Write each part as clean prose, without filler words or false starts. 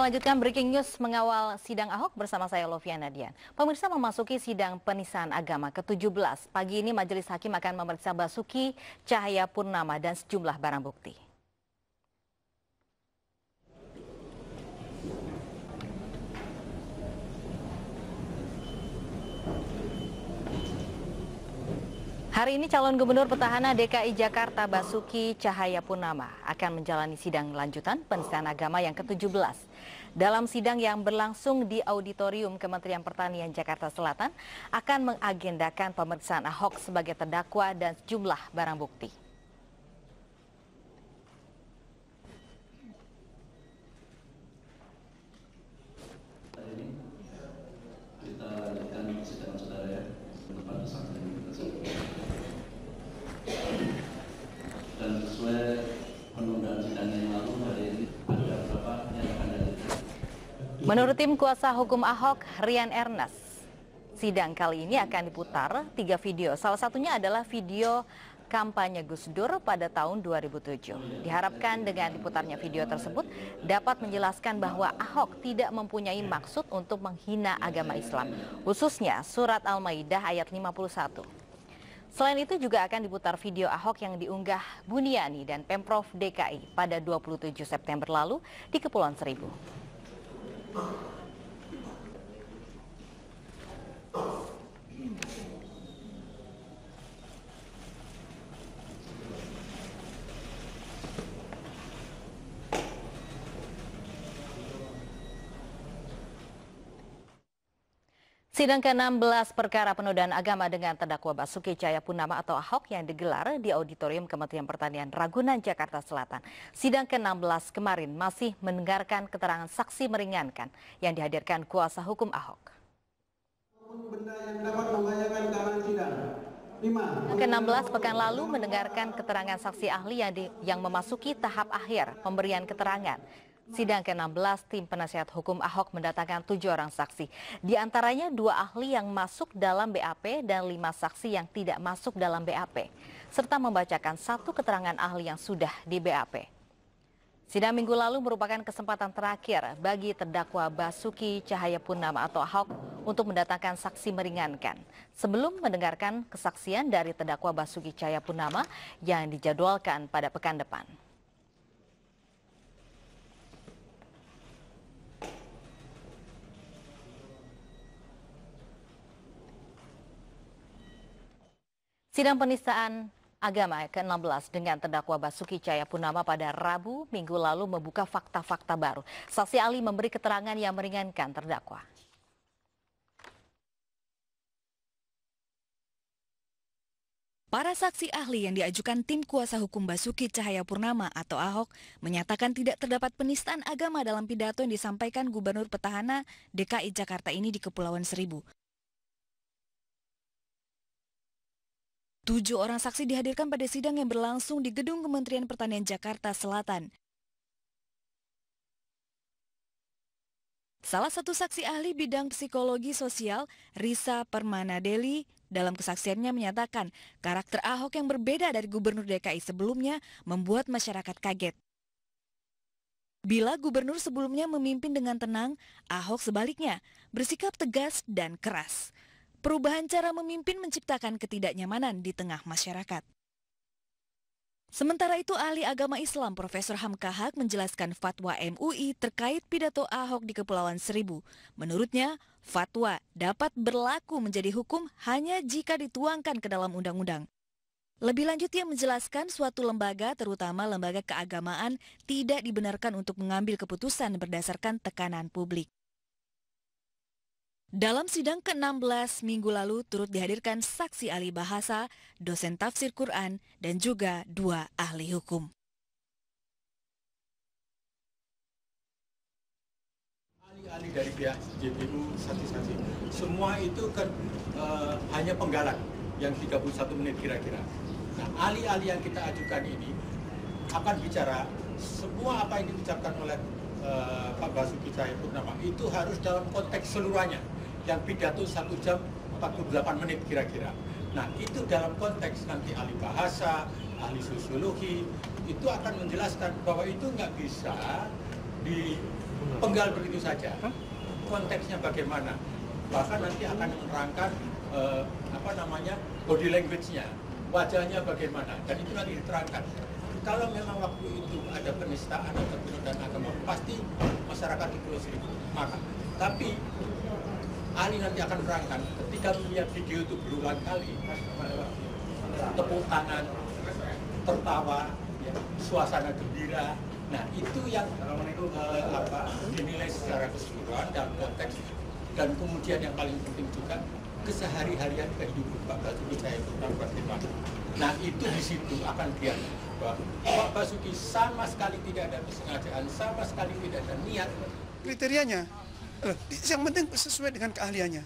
melanjutkan breaking news mengawal sidang Ahok bersama saya Loviana Dian. Pemirsa, memasuki sidang penistaan agama ke-17. Pagi ini Majelis Hakim akan memeriksa Basuki Cahayapurnama dan sejumlah barang bukti. Hari ini calon gubernur petahana DKI Jakarta Basuki Cahayapurnama akan menjalani sidang lanjutan penistaan agama yang ke-17. Dalam sidang yang berlangsung di Auditorium Kementerian Pertanian Jakarta Selatan akan mengagendakan pemeriksaan Ahok sebagai terdakwa dan sejumlah barang bukti. Dan sesuai penundaan sidang yang lalu, hari ini ada berapa yang akan dihadirkan? Menurut tim kuasa hukum Ahok, Rian Ernest, sidang kali ini akan diputar 3 video. Salah satunya adalah video kampanye Gus Dur pada tahun 2007. Diharapkan dengan diputarnya video tersebut dapat menjelaskan bahwa Ahok tidak mempunyai maksud untuk menghina agama Islam, khususnya surat Al-Maidah ayat 51. Selain itu juga akan diputar video Ahok yang diunggah Buniani dan Pemprov DKI pada 27 September lalu di Kepulauan Seribu. Sidang ke-16 perkara penodaan agama dengan terdakwa Basuki Cahayapurnama atau Ahok yang digelar di Auditorium Kementerian Pertanian Ragunan, Jakarta Selatan. Sidang ke-16 kemarin masih mendengarkan keterangan saksi meringankan yang dihadirkan kuasa hukum Ahok. Benda yang dapat membahayakan keamanan sidang. Ke-16 pekan lalu mendengarkan keterangan saksi ahli yang memasuki tahap akhir pemberian keterangan. Sidang ke-16 tim penasihat hukum Ahok mendatangkan 7 orang saksi. Di antaranya 2 ahli yang masuk dalam BAP dan 5 saksi yang tidak masuk dalam BAP. Serta membacakan 1 keterangan ahli yang sudah di BAP. Sidang minggu lalu merupakan kesempatan terakhir bagi terdakwa Basuki Cahayapurnama atau Ahok untuk mendatangkan saksi meringankan. Sebelum mendengarkan kesaksian dari terdakwa Basuki Cahayapurnama yang dijadwalkan pada pekan depan. Sidang penistaan agama ke-16 dengan terdakwa Basuki Cahayapurnama pada Rabu minggu lalu membuka fakta-fakta baru. Saksi ahli memberi keterangan yang meringankan terdakwa. Para saksi ahli yang diajukan tim kuasa hukum Basuki Cahayapurnama atau Ahok menyatakan tidak terdapat penistaan agama dalam pidato yang disampaikan Gubernur Petahana DKI Jakarta ini di Kepulauan Seribu. 7 orang saksi dihadirkan pada sidang yang berlangsung di Gedung Kementerian Pertanian Jakarta Selatan. Salah satu saksi ahli bidang psikologi sosial, Risa Permanadeli, dalam kesaksiannya menyatakan karakter Ahok yang berbeda dari Gubernur DKI sebelumnya membuat masyarakat kaget. Bila Gubernur sebelumnya memimpin dengan tenang, Ahok sebaliknya bersikap tegas dan keras. Perubahan cara memimpin menciptakan ketidaknyamanan di tengah masyarakat. Sementara itu, ahli agama Islam Profesor Hamka Haq menjelaskan fatwa MUI terkait pidato Ahok di Kepulauan Seribu. Menurutnya, fatwa dapat berlaku menjadi hukum hanya jika dituangkan ke dalam undang-undang. Lebih lanjut, ia menjelaskan suatu lembaga, terutama lembaga keagamaan, tidak dibenarkan untuk mengambil keputusan berdasarkan tekanan publik. Dalam sidang ke-16 minggu lalu turut dihadirkan saksi ahli bahasa, dosen tafsir Quran, dan juga 2 ahli hukum. Ahli-ahli dari pihak JPU, saksi-saksi, semua itu kan hanya penggalan yang 31 menit kira-kira. Nah, ahli-ahli yang kita ajukan ini akan bicara semua apa yang diucapkan oleh Pak Basuki Cahayapurnama itu harus dalam konteks seluruhnya. Yang pidato 1 jam 48 menit kira-kira. Nah, itu dalam konteks nanti ahli bahasa, ahli sosiologi, itu akan menjelaskan bahwa itu nggak bisa penggal begitu saja. Konteksnya bagaimana? Bahkan nanti akan menerangkan body language-nya, wajahnya bagaimana, dan itu nanti diterangkan. Kalau memang waktu itu ada penistaan atau penodaan agama, pasti masyarakat di Pulau Seribu marah. Tapi ahli nanti akan menerangkan ketika melihat video itu berulang kali, tepuk tangan, tertawa, ya, suasana gembira. Nah itu yang dinilai secara keseluruhan dalam konteks, dan kemudian yang paling penting juga kesehari-harian kehidupan Pak Basuki Cahayapurnama bagaimana. Nah itu di situ akan dilihat bahwa Pak Basuki sama sekali tidak ada kesengajaan, sama sekali tidak ada niat. Kriterianya, yang penting sesuai dengan keahliannya.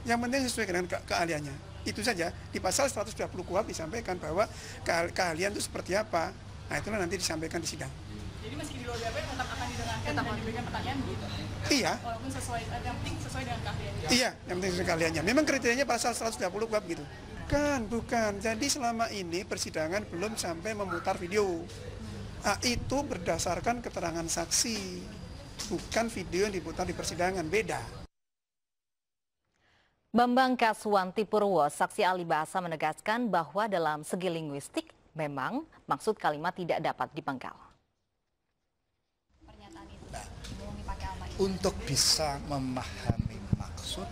Yang penting sesuai dengan keahliannya. Itu saja, di pasal 120 KUHP disampaikan bahwa keahlian itu seperti apa. Nah itulah nanti disampaikan di sidang. Jadi meski di luar DPR tetap akan didengarkan dan diberikan pertanyaan begitu? Iya. Walaupun yang penting sesuai dengan keahliannya? Iya, yang penting sesuai keahliannya. Memang kriterianya pasal 120 KUHP gitu. Bukan. Jadi selama ini persidangan belum sampai memutar video. Nah, itu berdasarkan keterangan saksi. Bukan video yang diputar di persidangan, beda. Bambang Kaswanti Purwo, saksi ahli bahasa, menegaskan bahwa dalam segi linguistik memang maksud kalimat tidak dapat dipenggal. Untuk bisa memahami maksud,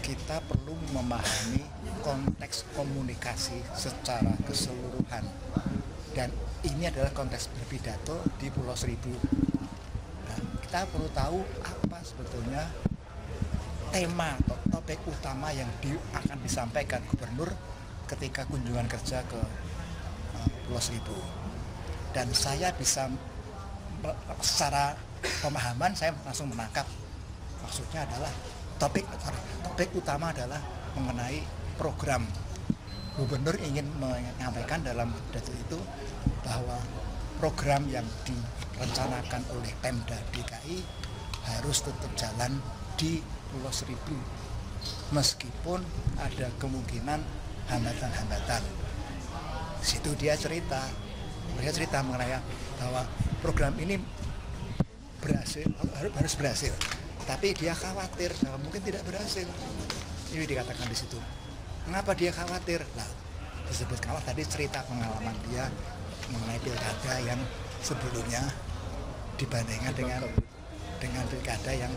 kita perlu memahami konteks komunikasi secara keseluruhan. Dan ini adalah konteks berpidato di Pulau Seribu. Dan kita perlu tahu apa sebetulnya tema atau topik utama yang akan disampaikan gubernur ketika kunjungan kerja ke Pulau Seribu. Dan saya bisa secara pemahaman saya langsung menangkap maksudnya adalah topik utama adalah mengenai program. Gubernur ingin menyampaikan dalam pidato itu bahwa program yang direncanakan oleh Pemda DKI harus tetap jalan di Pulau Seribu meskipun ada kemungkinan hambatan-hambatan. Situ dia cerita mengenai bahwa program ini harus berhasil, tapi dia khawatir bahwa mungkin tidak berhasil. Ini dikatakan di situ. Mengapa dia khawatir? Nah, disebutkan tadi cerita pengalaman dia mengenai pilkada yang sebelumnya dibandingkan dengan pilkada yang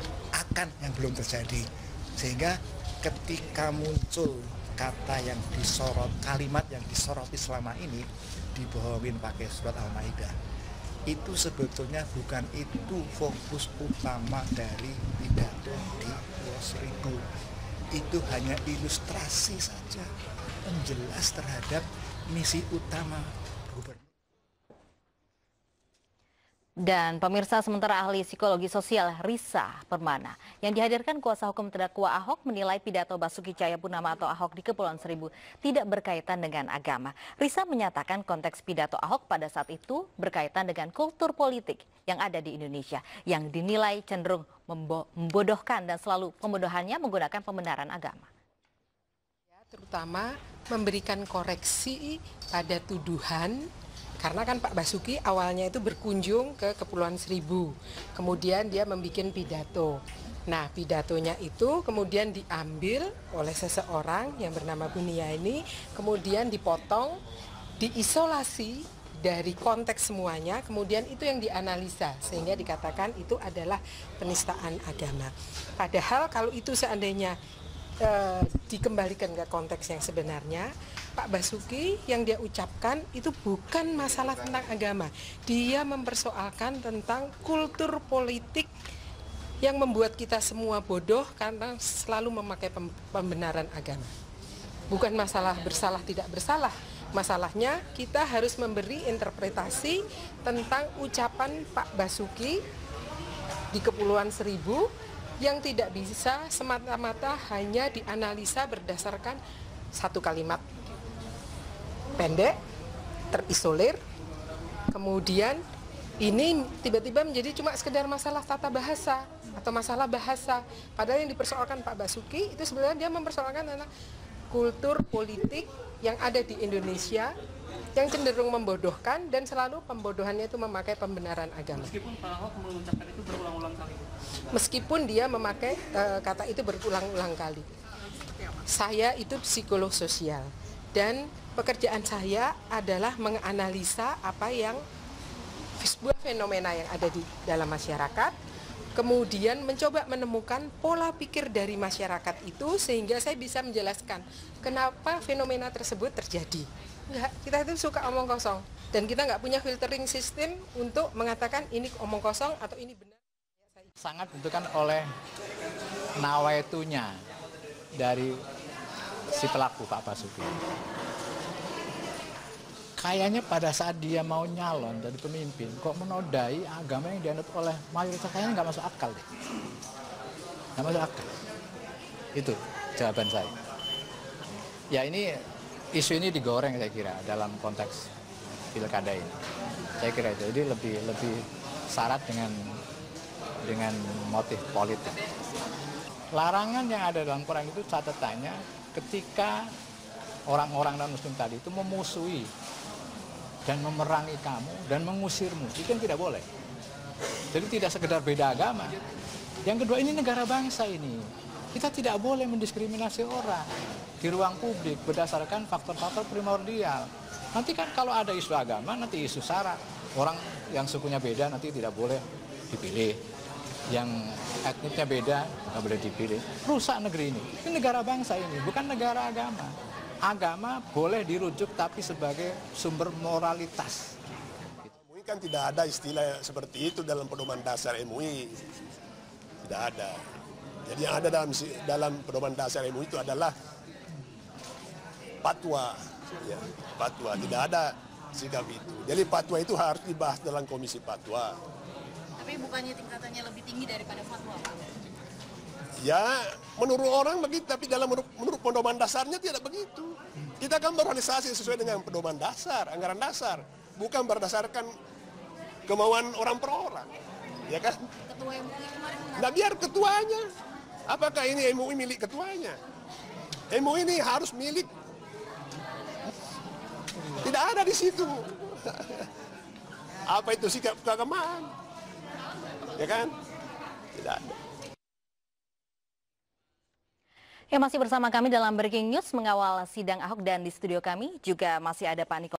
belum terjadi, sehingga ketika muncul kata yang disorot, kalimat yang disoroti selama ini dibohongin pakai surat Al-Maidah, itu sebetulnya bukan itu fokus utama dari pidato di Pulau Seribu. Itu hanya ilustrasi saja, penjelas terhadap misi utama gubernur. Dan pemirsa, sementara ahli psikologi sosial Risa Permana yang dihadirkan kuasa hukum terdakwa Ahok menilai pidato Basuki Cahayapurnama atau Ahok di Kepulauan Seribu tidak berkaitan dengan agama. Risa menyatakan konteks pidato Ahok pada saat itu berkaitan dengan kultur politik yang ada di Indonesia yang dinilai cenderung membodohkan dan selalu pembodohannya menggunakan pembenaran agama. Terutama memberikan koreksi pada tuduhan. Karena kan Pak Basuki awalnya itu berkunjung ke Kepulauan Seribu, kemudian dia membuat pidato. Nah, pidatonya itu kemudian diambil oleh seseorang yang bernama Bunia ini, kemudian dipotong, diisolasi dari konteks semuanya, kemudian itu yang dianalisa, sehingga dikatakan itu adalah penistaan agama. Padahal kalau itu seandainya dikembalikan ke konteks yang sebenarnya, Pak Basuki yang dia ucapkan itu bukan masalah tentang agama. Dia mempersoalkan tentang kultur politik yang membuat kita semua bodoh karena selalu memakai pembenaran agama. Bukan masalah bersalah tidak bersalah. Masalahnya kita harus memberi interpretasi tentang ucapan Pak Basuki di Kepulauan Seribu yang tidak bisa semata-mata hanya dianalisa berdasarkan satu kalimat pendek, terisolir, kemudian ini tiba-tiba menjadi cuma sekedar masalah tata bahasa atau masalah bahasa. Padahal yang dipersoalkan Pak Basuki itu sebenarnya dia mempersoalkan tentang kultur politik yang ada di Indonesia yang cenderung membodohkan dan selalu pembodohannya itu memakai pembenaran agama. Meskipun Pak Ahok mengucapkan itu berulang-ulang kali. Meskipun dia memakai kata itu berulang-ulang kali. Saya itu psikolog sosial dan pekerjaan saya adalah menganalisa apa yang sebuah fenomena yang ada di dalam masyarakat, kemudian mencoba menemukan pola pikir dari masyarakat itu sehingga saya bisa menjelaskan kenapa fenomena tersebut terjadi. Enggak, kita itu suka omong kosong dan kita nggak punya filtering system untuk mengatakan ini omong kosong atau ini benar. Sangat ditentukan oleh nawaitunya dari si pelaku Pak Basuki. Kayaknya pada saat dia mau nyalon jadi pemimpin, kok menodai agama yang dianut oleh mayoritas, kayaknya nggak masuk akal deh. Nggak masuk akal. Itu jawaban saya. Ya ini isu ini digoreng saya kira dalam konteks pilkada ini. Saya kira itu. Jadi lebih syarat dengan motif politik. Larangan yang ada dalam Quran itu catatannya ketika orang-orang non-muslim tadi itu memusuhi dan memerangi kamu dan mengusirmu, itu yang tidak boleh. Jadi tidak sekedar beda agama. Yang kedua, ini negara bangsa ini. Kita tidak boleh mendiskriminasi orang di ruang publik berdasarkan faktor-faktor primordial. Nanti kan kalau ada isu agama, nanti isu sara. Orang yang sukunya beda nanti tidak boleh dipilih. Yang etnisnya beda nggak boleh dipilih. Rusak negeri ini. Ini negara bangsa ini, bukan negara agama. Agama boleh dirujuk tapi sebagai sumber moralitas. MUI kan tidak ada istilah seperti itu dalam pedoman dasar MUI. Tidak ada. Jadi yang ada dalam pedoman dasar MUI itu adalah fatwa. Ya, fatwa. Tidak ada sikap itu. Jadi fatwa itu harus dibahas dalam komisi fatwa. Tapi bukannya tingkatannya lebih tinggi daripada fatwa, Pak? Ya, menurut orang begitu, tapi menurut pedoman dasarnya tidak begitu. Kita kan berorganisasi sesuai dengan pedoman dasar, anggaran dasar, bukan berdasarkan kemauan orang per orang, ya kan? Ketua MUI kemarin Nah, biar ketuanya. Apakah ini MUI milik ketuanya? MUI ini harus milik. Tidak ada di situ. Apa itu sikap keagamaan? Ya kan? Tidak ada. Ya, masih bersama kami dalam Breaking News mengawal sidang Ahok, dan di studio kami juga masih ada Pak Niko.